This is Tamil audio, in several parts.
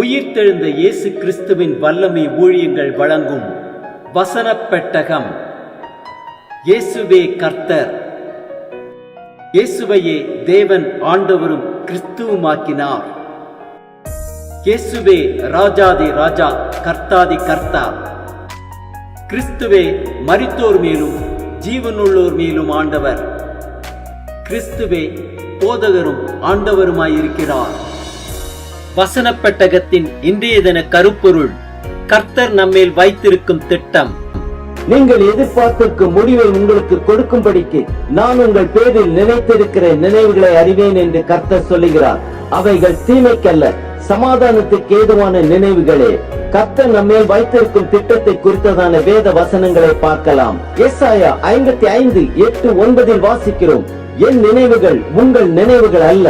உயிர்த்தெழுந்த இயேசு கிறிஸ்துவின் வல்லமை ஊழியங்கள் வழங்கும் வசனப் பெட்டகம். இயேசுவே கர்த்தர். இயேசுவையே தேவன் ஆண்டவரும் கிறிஸ்துவுமாக்கினார். இயேசுவே ராஜாதி ராஜா, கர்த்தாதி கர்த்தா. கிறிஸ்துவே மரித்தோர் மேலும் ஜீவனுள்ளோர் மேலும் ஆண்டவர். கிறிஸ்துவே போதகரும் ஆண்டவருமாயிருக்கிறார். வசனப் பெட்டகத்தின் இன்றைய தின கருப்பொருள்: கர்த்தர் நம்மேல் வைத்திருக்கும் திட்டம். நீங்கள் எதிர்பார்த்திருக்கும் முடிவை உங்களுக்கு கொடுக்கும்படிக்கு நான் உங்கள் பேரில் நினைத்திருக்கிற நினைவுகளை அறிவேன் என்று கர்த்தர் சொல்லுகிறார். அவைகள் தீமைக்கல்ல, சமாதானத்துக்கு ஏதுவான நினைவுகளே. கர்த்தர் நம்மேல் வைத்திருக்கும் திட்டத்தை குறித்ததான வேத வசனங்களை பார்க்கலாம். ஏசாயா 55:8-9 வாசிக்கிறோம். என் நினைவுகள் உங்கள் நினைவுகள் அல்ல,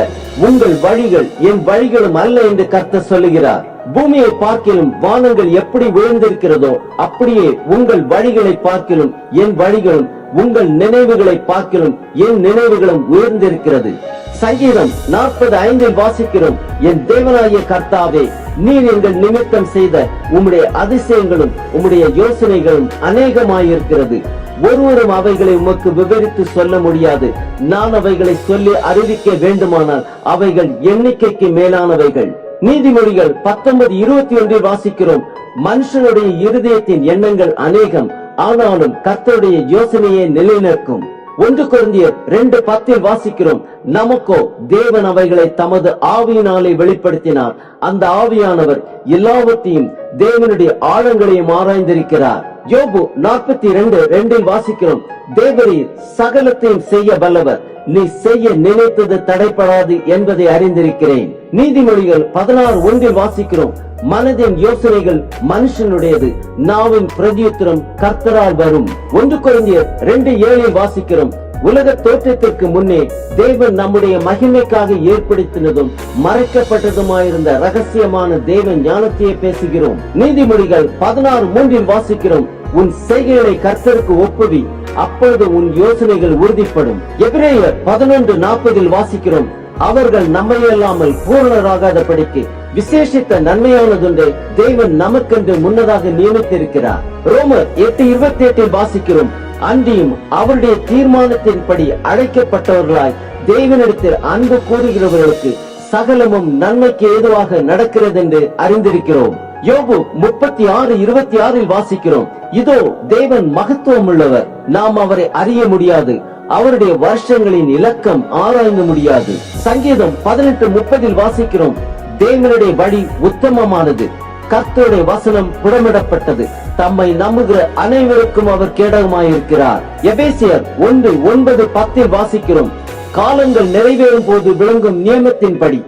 உங்கள் வழிகள் என் வழிகளும் அல்ல என்று கர்த்தர் சொல்லுகிறார். பூமியை பார்க்கிலும் வானங்கள் எப்படி விழுந்திருக்கிறதோ அப்படியே உங்கள் வழிகளை பார்க்கிலும் என் வழிகளும், உங்கள் நினைவுகளை பார்க்கிலும் என் நினைவுகளும் உயர்ந்திருக்கிறது. சங்கீதம் 45 வாசிக்கிறோம். என் தேவனாகிய கர்த்தாவே, நீர் எங்கள் நிமித்தம் செய்த உம்முடைய அதிசயங்களும் உம்முடைய யோசனைகளும் அநேகமாயிருக்கிறது. ஒருவரும் அவைகளை உமக்கு விவரித்து சொல்ல முடியாது. நான் அவைகளை சொல்லி அறிவிக்க வேண்டுமானால் அவைகள் எண்ணிக்கைக்கு மேலானவைகள். நீதிமொழிகள் 19:21 வாசிக்கிறோம். மனுஷனுடைய இருதயத்தின் எண்ணங்கள் அநேகம், ஆனாலும் கர்த்தருடைய யோசனையே நிலைநிற்கும். 1 கொரிந்தியர் 2:10 வாசிக்கிறோம். நமக்கோ தேவன் அவைகளை தமது ஆவியினாலே வெளிப்படுத்தினார். அந்த ஆவியானவர் எல்லாவற்றையும் தேவனுடைய ஆழங்களையும் ஆராய்ந்திருக்கிறார். யோபு 42:2 வாசிக்கிறோம். தேவரீர் சகலத்தையும் செய்ய வல்லவர், நீ செய்ய நினைத்தது தடைப்படாது என்பதை அறிந்திருக்கிறேன். நீதிமொழிகள் 16:1 வாசிக்கிறோம். மனதின் யோசனைகள் மனுஷனுடையது, நாவின் பிரதியுத்தரம் கர்த்தரால் வரும். 1 கொரிந்தியர் 2:7 வாசிக்கிறோம். உலக தோற்றத்திற்கு முன்னே தேவன் நம்முடைய மகிமைக்காக ஏற்படுத்தினதும் மறைக்கப்பட்டதுமாயிருந்த ரகசியமான தேவ ஞானத்தையே பேசுகிறோம். நீதிமொழிகள் 16:3 வாசிக்கிறோம். உன் செய்கைகளை கர்த்தருக்கு ஒப்புவி, அப்பொழுது உன் யோசனைகள் உறுதிப்படும். எபிரேயர் 11:40 வாசிக்கிறோம். அவர்கள் நம்மையல்லாமல் பூரணராகாதபடிக்கு விசேஷித்த நன்மையானதுண்டே தேவன் நமக்கென்று முன்னதாக நியமித்திருக்கிறார். ரோமர் 8:28 வாசிக்கிறோம். அன்றியும் அவருடைய தீர்மானத்தின்படி அழைக்கப்பட்டவர்களாய் தேவனிடத்தில் அன்பு கூறுகிறவர்களுக்கு சகலமும் நன்மைக்கு ஏதுவாக நடக்கிறது என்று அறிந்திருக்கிறோம். யோபு 36:26 வாசிக்கிறோம். இதோ தேவன் மகத்துவம் உள்ளவர், நாம் அவரை அறிய முடியாது, அவருடைய வருஷங்களின் இலக்கம் ஆராய்ந்து முடியாது. சங்கீதம் 18:30 வாசிக்கிறோம். தேவனுடைய வழி உத்தமமானது, கர்த்தருடைய வசனம் புடமிடப்பட்டது, தம்மை நம்புகிற அனைவருக்கும் அவர் கேடகமாயிருக்கிறார். எபேசியர் 1:9-10 வாசிக்கிறோம். காலங்கள் நிறைவேறும் போது விளங்கும் நியமத்தின்படி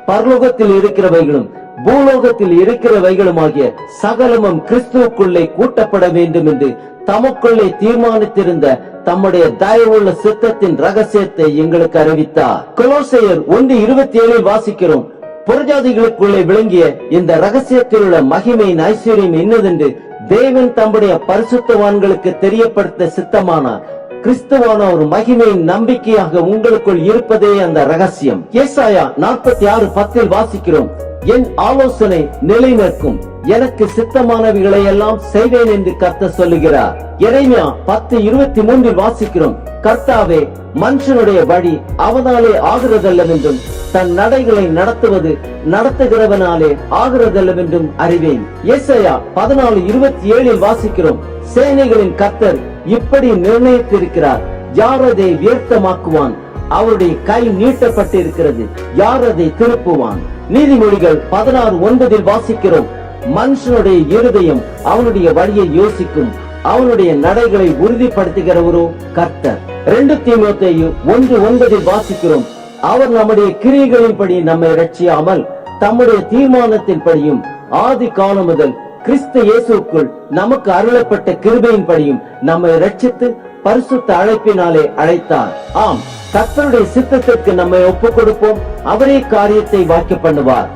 பரலோகத்தில் இருக்கிறவைகளும் பூலோகத்தில் இருக்கிறவைகளுமாகிய சகலமும் கிறிஸ்துவுக்குள்ளே கூட்டப்பட வேண்டும் என்று தமக்குள்ளே தீர்மானித்திருந்த தம்முடைய தயவுள்ள சித்தத்தின் ரகசியத்தை எங்களுக்கு அறிவித்தார். கொலோசையர் 1:27 வாசிக்கிறோம். புறஜாதிகளுக்குள்ளே விளங்கிய இந்த ரகசியத்தில் உள்ள மகிமையின் ஐஸ்வர்யம் என்னதென்று தேவன் தம்முடைய பரிசுத்தவான்களுக்கு தெரியப்படுத்த சித்தமானார். கிறிஸ்துவான ஒரு மகிமையின் நம்பிக்கையாக உங்களுக்குள் இருப்பதே அந்த ரகசியம். ஏசாயா 46:10 வாசிக்கிறோம். என் ஆலோசனை நிலை நிற்கும், எனக்கு சித்தமானவைகளை எல்லாம் செய்வேன் என்று கர்த்தர் சொல்லுகிறார். எரேமியா 10:23 வாசிக்கிறோம். கர்த்தாவே, மனுஷனுடைய வழி அவனாலே ஆகிறதல்லவென்றும் தன் நடைகளை நடத்துவது நடத்துகிறவனாலே ஆகிறதல்லவென்றும் அறிவேன். ஏசாயா 14:27 வாசிக்கிறோம். சேனைகளின் கர்த்தர் இப்படி நிர்ணயித்திருக்கிறார், யார் அதை வியர்த்தமாக்குவான்? அவருடைய கை நீட்டப்பட்டிருக்கிறது, யார் அதை திருப்புவான்? நீதிமொழிகள் 16:9 வாசிக்கிறோம். மனுஷனுடைய இருதயம் அவனுடைய வழியை யோசிக்கும், அவனுடைய நடைகளை உறுதிப்படுத்துகிறவரோ கர்த்தர். 2 தீமோத்தேயு 1:9 வாசிக்கிறோம். அவர் நம்முடைய கிரியைகளின்படி நம்மை ரட்சியாமல் தம்முடைய தீர்மானத்தின்படியும் ஆதி காலம் முதல் கிறிஸ்து இயேசுக்குள் நமக்கு அருளப்பட்ட கிருபையின்படியும் நம்மை ரட்சித்து பரிசுத்த அழைப்பினாலே அழைத்தார். ஆம், கர்த்தருடைய சித்தத்திற்கு நம்மை ஒப்புக் கொடுப்போம், அவரே காரியத்தை வாய்க்க பண்ணுவார்.